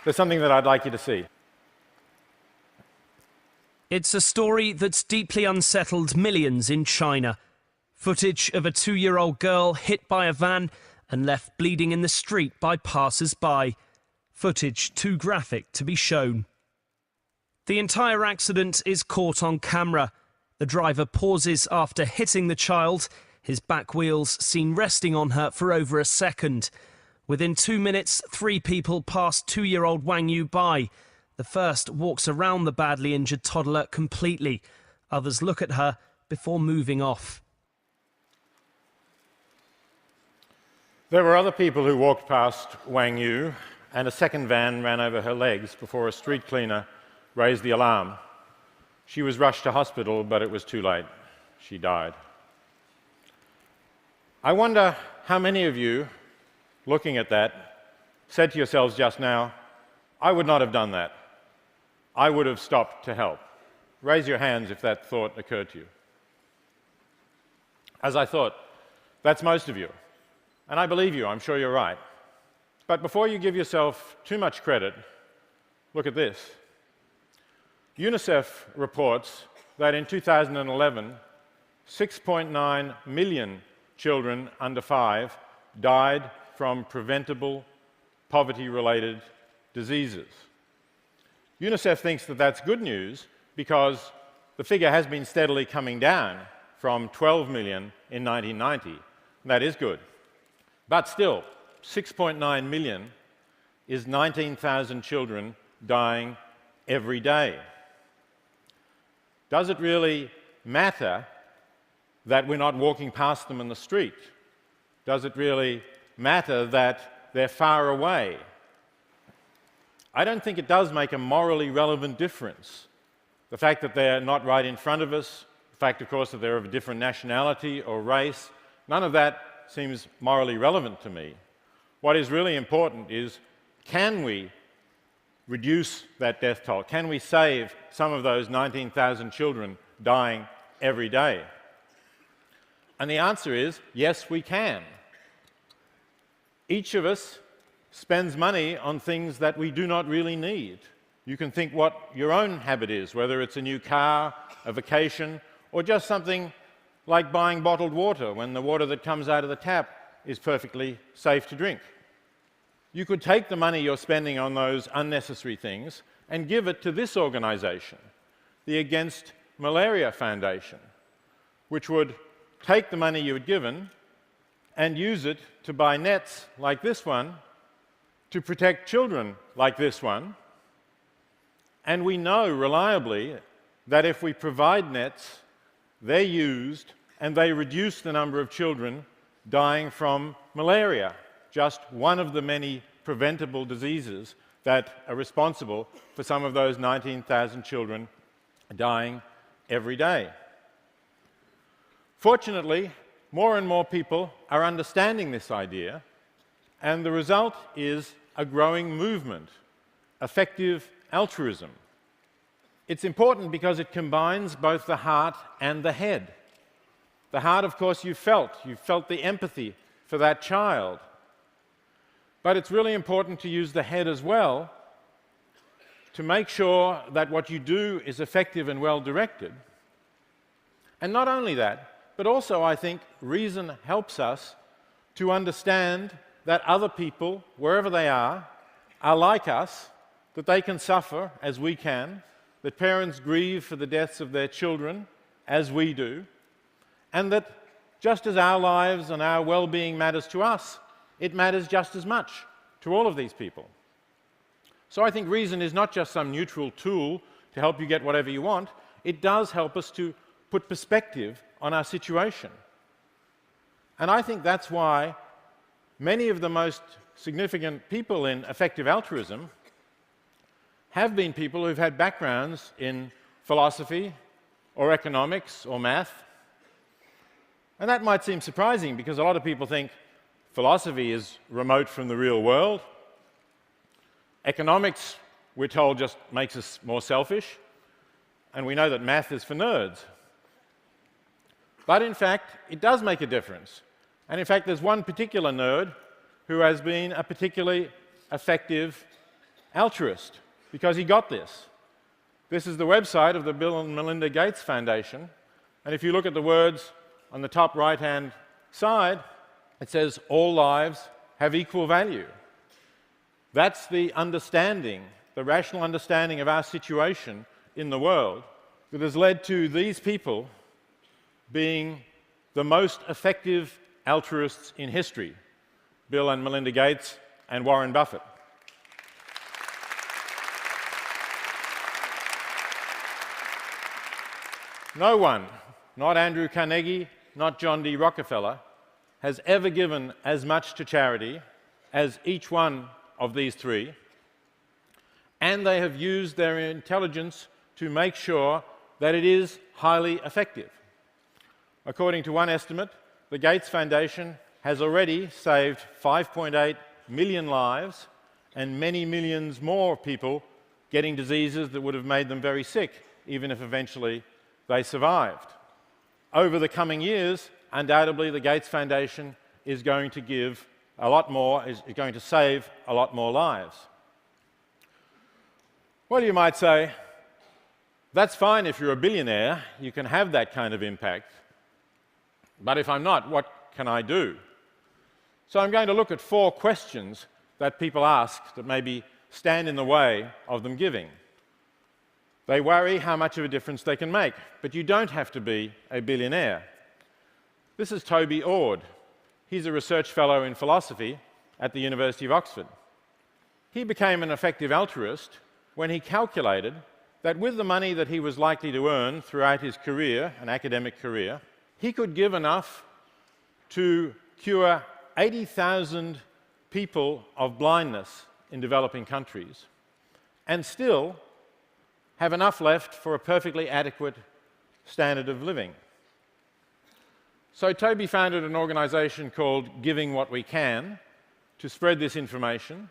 there's something that I'd like you to see. It's a story that's deeply unsettled millions in China. Footage of a 2-year-old girl hit by a van and left bleeding in the street by passers-by. Footage too graphic to be shown. The entire accident is caught on camera. The driver pauses after hitting the child, his back wheels seen resting on her for over a second. Within 2 minutes, 3 people pass 2-year-old Wang Yu by. The first walks around the badly injured toddler completely. Others look at her before moving off. There were other people who walked past Wang Yu, and a second van ran over her legs before a street cleaner raised the alarm. She was rushed to hospital, but it was too late. She died. I wonder how many of you, looking at that, said to yourselves just now, I would not have done that. I would have stopped to help. Raise your hands if that thought occurred to you. As I thought, that's most of you. And I believe you, I'm sure you're right. But before you give yourself too much credit, look at this. UNICEF reports that in 2011, 6.9 million children under 5 died from preventable poverty-related diseases. UNICEF thinks that that's good news because the figure has been steadily coming down from 12 million in 1990. That is good. But still, 6.9 million is 19,000 children dying every day. Does it really matter that we're not walking past them in the street? Does it really matter that they're far away? I don't think it does make a morally relevant difference. The fact that they're not right in front of us, the fact, of course, that they're of a different nationality or race, none of that seems morally relevant to me. What is really important is, can we reduce that death toll? Can we save some of those 19,000 children dying every day? And the answer is, yes, we can. Each of us spends money on things that we do not really need. You can think what your own habit is, whether it's a new car, a vacation, or just something like buying bottled water when the water that comes out of the tap is perfectly safe to drink. You could take the money you're spending on those unnecessary things and give it to this organization, the Against Malaria Foundation, which would take the money you had given and use it to buy nets like this one to protect children like this one. And we know reliably that if we provide nets, they're used and they reduce the number of children dying from malaria, just one of the many preventable diseases that are responsible for some of those 19,000 children dying every day. Fortunately, more and more people are understanding this idea, and the result is a growing movement, effective altruism. It's important because it combines both the heart and the head. The heart, of course, you felt the empathy for that child. But it's really important to use the head as well to make sure that what you do is effective and well-directed. And not only that, but also I think reason helps us to understand that other people, wherever they are like us, that they can suffer as we can, that parents grieve for the deaths of their children as we do, and that just as our lives and our well-being matters to us, it matters just as much to all of these people. So I think reason is not just some neutral tool to help you get whatever you want. It does help us to put perspective on our situation. And I think that's why many of the most significant people in effective altruism have been people who've had backgrounds in philosophy or economics or math. And that might seem surprising because a lot of people think philosophy is remote from the real world. Economics, we're told, just makes us more selfish. And we know that math is for nerds. But in fact, it does make a difference. And in fact, there's one particular nerd who has been a particularly effective altruist because he got this. This is the website of the Bill and Melinda Gates Foundation, and if you look at the words on the top right-hand side, it says, all lives have equal value. That's the understanding, the rational understanding of our situation in the world that has led to these people being the most effective altruists in history, Bill and Melinda Gates and Warren Buffett. No one, not Andrew Carnegie, not John D. Rockefeller, has ever given as much to charity as each one of these three, and they have used their intelligence to make sure that it is highly effective. According to one estimate, the Gates Foundation has already saved 5.8 million lives and many millions more people getting diseases that would have made them very sick, even if eventually they survived. Over the coming years, undoubtedly the Gates Foundation is going to give a lot more, is going to save a lot more lives. Well, you might say, that's fine if you're a billionaire, you can have that kind of impact. But if I'm not, what can I do? So I'm going to look at 4 questions that people ask that maybe stand in the way of them giving. They worry how much of a difference they can make, but you don't have to be a billionaire. This is Toby Ord. He's a research fellow in philosophy at the University of Oxford. He became an effective altruist when he calculated that with the money that he was likely to earn throughout his career, an academic career, he could give enough to cure 80,000 people of blindness in developing countries and still have enough left for a perfectly adequate standard of living. So Toby founded an organization called Giving What We Can to spread this information,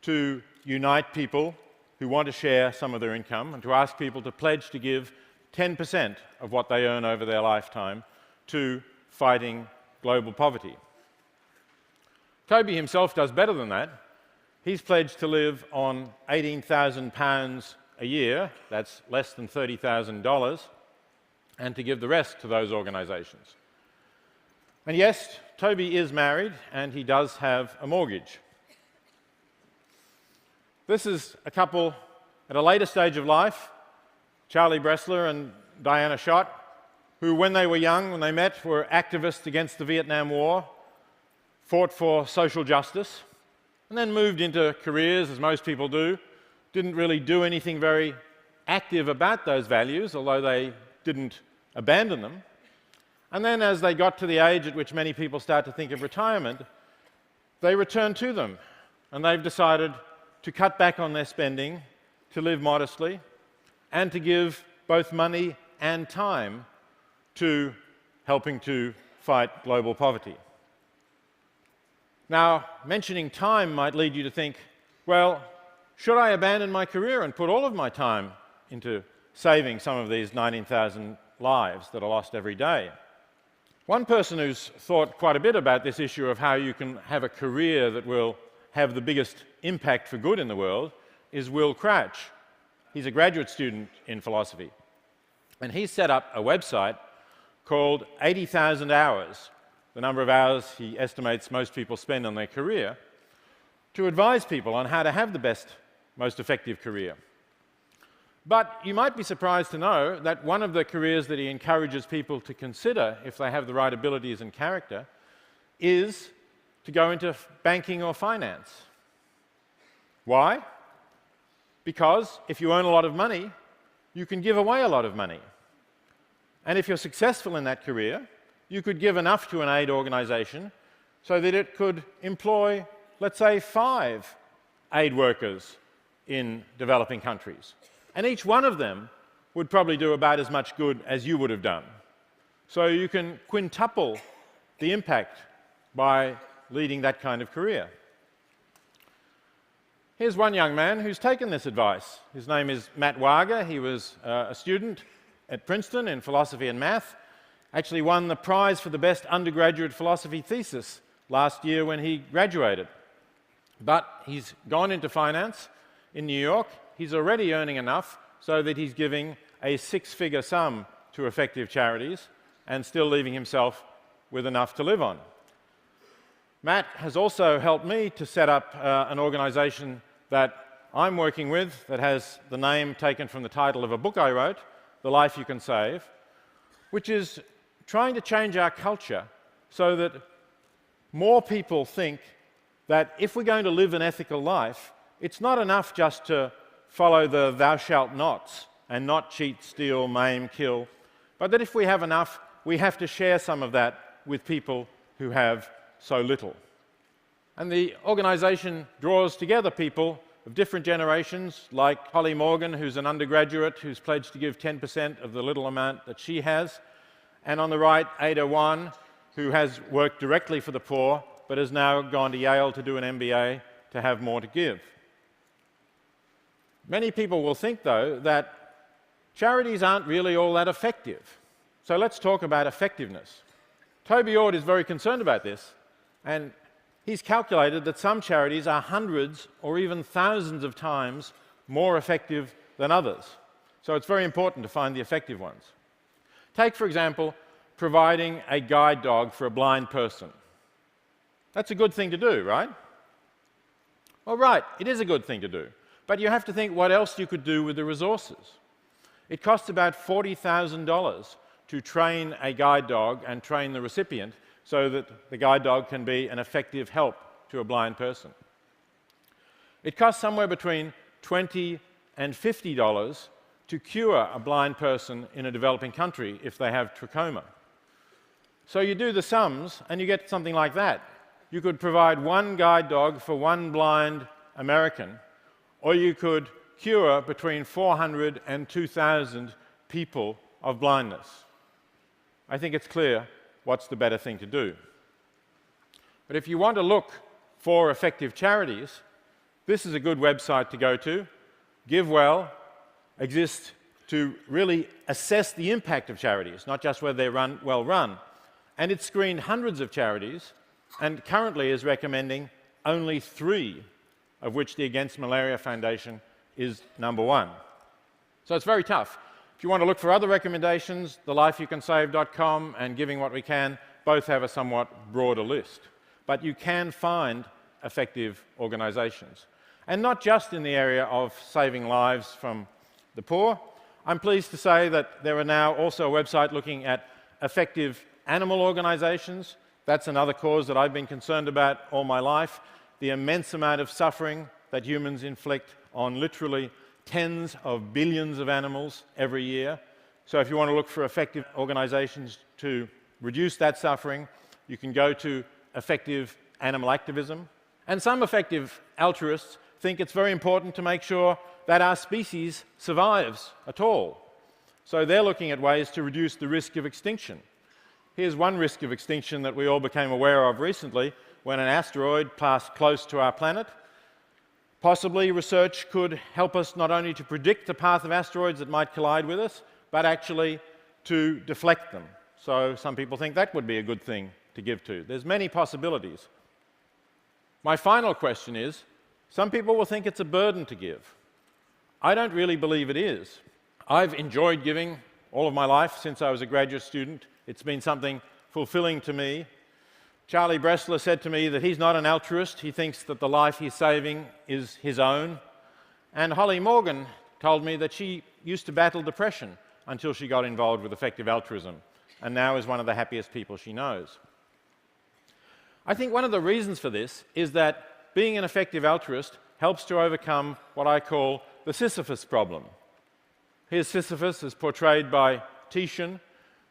to unite people who want to share some of their income, and to ask people to pledge to give 10% of what they earn over their lifetime to fighting global poverty. Toby himself does better than that. He's pledged to live on £18,000 a year, that's less than $30,000, and to give the rest to those organizations. And yes, Toby is married and he does have a mortgage. This is a couple at a later stage of life, Charlie Bressler and Diana Schott, who when they were young, when they met, were activists against the Vietnam War, fought for social justice, and then moved into careers, as most people do, didn't really do anything very active about those values, although they didn't abandon them. And then as they got to the age at which many people start to think of retirement, they returned to them, and they've decided to cut back on their spending, to live modestly, and to give both money and time to helping to fight global poverty. Now, mentioning time might lead you to think, well, should I abandon my career and put all of my time into saving some of these 19,000 lives that are lost every day? One person who's thought quite a bit about this issue of how you can have a career that will have the biggest impact for good in the world is Will Crouch. He's a graduate student in philosophy. And he set up a website called 80,000 Hours, the number of hours he estimates most people spend on their career, to advise people on how to have the best, most effective career. But you might be surprised to know that one of the careers that he encourages people to consider, if they have the right abilities and character, is to go into banking or finance. Why? Because if you earn a lot of money, you can give away a lot of money. And if you're successful in that career, you could give enough to an aid organization so that it could employ, let's say, 5 aid workers in developing countries. And each one of them would probably do about as much good as you would have done. So you can quintuple the impact by leading that kind of career. Here's one young man who's taken this advice. His name is Matt Wager. He was a student at Princeton in philosophy and math, actually won the prize for the best undergraduate philosophy thesis last year when he graduated. But he's gone into finance. In New York, he's already earning enough so that he's giving a six-figure sum to effective charities and still leaving himself with enough to live on. Matt has also helped me to set up an organization that I'm working with that has the name taken from the title of a book I wrote, The Life You Can Save, which is trying to change our culture so that more people think that if we're going to live an ethical life, it's not enough just to follow the thou shalt nots and not cheat, steal, maim, kill, but that if we have enough, we have to share some of that with people who have so little. And the organization draws together people of different generations, like Holly Morgan, who's an undergraduate who's pledged to give 10% of the little amount that she has, and on the right, Ada Wan, who has worked directly for the poor, but has now gone to Yale to do an MBA to have more to give. Many people will think, though, that charities aren't really all that effective. So let's talk about effectiveness. Toby Ord is very concerned about this, and he's calculated that some charities are hundreds or even thousands of times more effective than others. So it's very important to find the effective ones. Take, for example, providing a guide dog for a blind person. That's a good thing to do, right? Well, right, it is a good thing to do. But you have to think what else you could do with the resources. It costs about $40,000 to train a guide dog and train the recipient so that the guide dog can be an effective help to a blind person. It costs somewhere between $20 and $50 to cure a blind person in a developing country if they have trachoma. So you do the sums and you get something like that. You could provide one guide dog for one blind American, or you could cure between 400 and 2,000 people of blindness. I think it's clear what's the better thing to do. But if you want to look for effective charities, this is a good website to go to. GiveWell exists to really assess the impact of charities, not just whether they're well run. And it's screened hundreds of charities and currently is recommending only 3, of which the Against Malaria Foundation is #1. So it's very tough. If you want to look for other recommendations, thelifeyoucansave.com and Giving What We Can both have a somewhat broader list. But you can find effective organizations. And not just in the area of saving lives from the poor. I'm pleased to say that there are now also a website looking at effective animal organizations. That's another cause that I've been concerned about all my life. The immense amount of suffering that humans inflict on literally tens of billions of animals every year. So if you want to look for effective organizations to reduce that suffering, you can go to effective animal activism. And some effective altruists think it's very important to make sure that our species survives at all. So they're looking at ways to reduce the risk of extinction. Here's one risk of extinction that we all became aware of recently when an asteroid passed close to our planet. Possibly research could help us not only to predict the path of asteroids that might collide with us, but actually to deflect them. So some people think that would be a good thing to give to. There's many possibilities. My final question is, some people will think it's a burden to give. I don't really believe it is. I've enjoyed giving all of my life since I was a graduate student. It's been something fulfilling to me. Charlie Bressler said to me that he's not an altruist. He thinks that the life he's saving is his own. And Holly Morgan told me that she used to battle depression until she got involved with effective altruism, and now is one of the happiest people she knows. I think one of the reasons for this is that being an effective altruist helps to overcome what I call the Sisyphus problem. Here's Sisyphus as portrayed by Titian,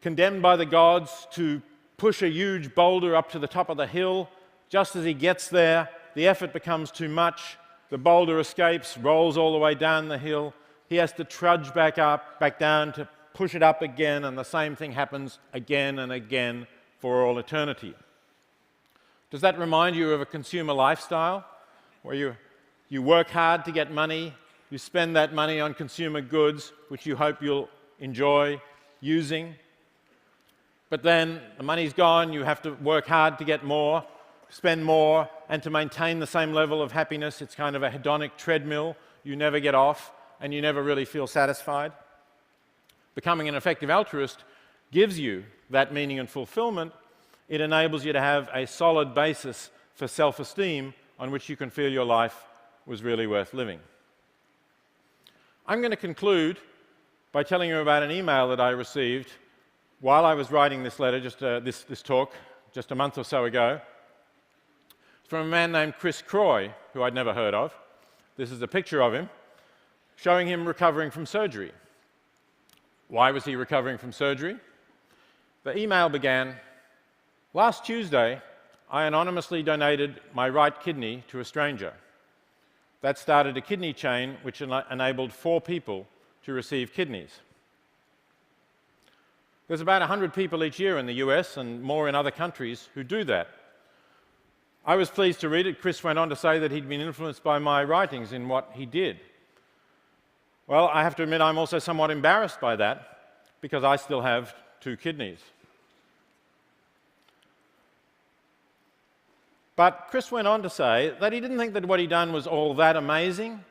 condemned by the gods to push a huge boulder up to the top of the hill. Just as he gets there, the effort becomes too much. The boulder escapes, rolls all the way down the hill. He has to trudge back down to push it up again, and the same thing happens again and again for all eternity. Does that remind you of a consumer lifestyle where you work hard to get money, you spend that money on consumer goods which you hope you'll enjoy using, but then the money's gone, you have to work hard to get more, spend more, and to maintain the same level of happiness, it's kind of a hedonic treadmill. you never get off and you never really feel satisfied. Becoming an effective altruist gives you that meaning and fulfillment. It enables you to have a solid basis for self-esteem on which you can feel your life was really worth living. I'm going to conclude by telling you about an email that I received while I was writing this letter, this talk, just a month or so ago, from a man named Chris Croy, who I'd never heard of. This is a picture of him, showing him recovering from surgery. Why was he recovering from surgery? The email began, "Last Tuesday, I anonymously donated my right kidney to a stranger. That started a kidney chain which enabled 4 people to receive kidneys." There's about 100 people each year in the US and more in other countries who do that. I was pleased to read it. Chris went on to say that he'd been influenced by my writings in what he did. Well, I have to admit I'm also somewhat embarrassed by that because I still have 2 kidneys. But Chris went on to say that he didn't think that what he'd done was all that amazing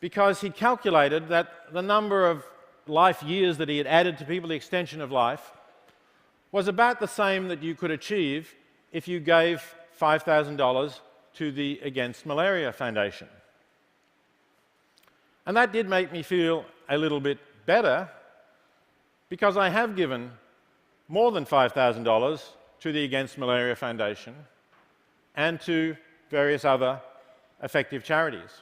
because he calculated that the number of life years that he had added to people, the extension of life, was about the same that you could achieve if you gave $5,000 to the Against Malaria Foundation. And that did make me feel a little bit better because I have given more than $5,000 to the Against Malaria Foundation and to various other effective charities.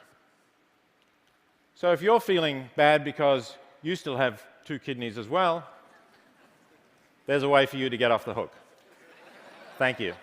So if you're feeling bad because you still have 2 kidneys as well, there's a way for you to get off the hook. Thank you.